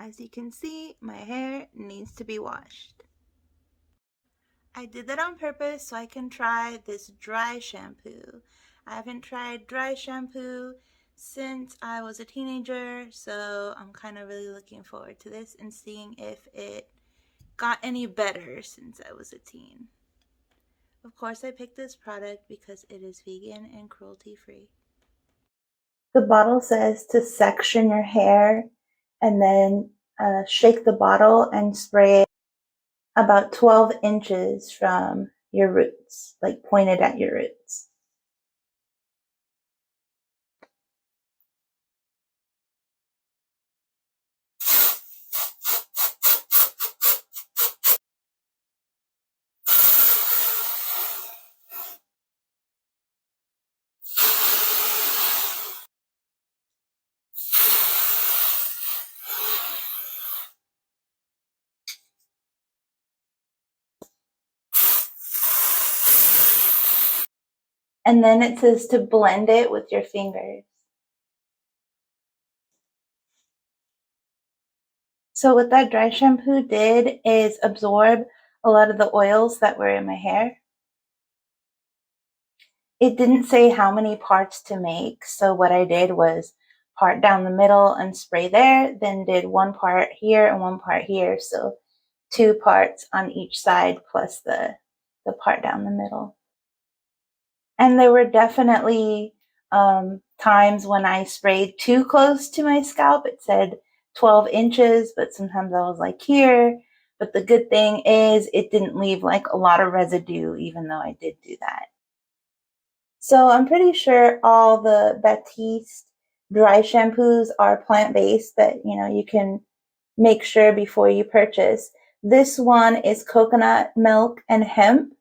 As you can see, my hair needs to be washed. I did that on purpose so I can try this dry shampoo. I haven't tried dry shampoo since I was a teenager, so I'm kind of really looking forward to this and seeing if it got any better since I was a teen. Of course, I picked this product because it is vegan and cruelty-free. The bottle says to section your hair and then shake the bottle and spray it about 12 inches from your roots, like pointed at your roots. And then it says to blend it with your fingers. So what that dry shampoo did is absorb a lot of the oils that were in my hair. It didn't say how many parts to make, so what I did was part down the middle and spray there, then did one part here and one part here, so 2 parts on each side plus the part down the middle. And there were definitely times when I sprayed too close to my scalp. It said 12 inches, but sometimes I was like here. But the good thing is it didn't leave like a lot of residue, even though I did do that. So I'm pretty sure all the Batiste dry shampoos are plant-based, that you can make sure before you purchase. This one is coconut milk and hemp.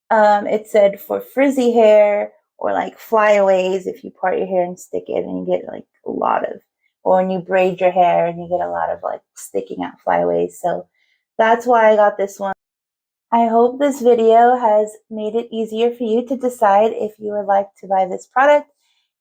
It said for frizzy hair or like flyaways, if you part your hair and stick it and you get like a lot of, or when you braid your hair and you get a lot of like sticking out flyaways. So that's why I got this one. I hope this video has made it easier for you to decide if you would like to buy this product.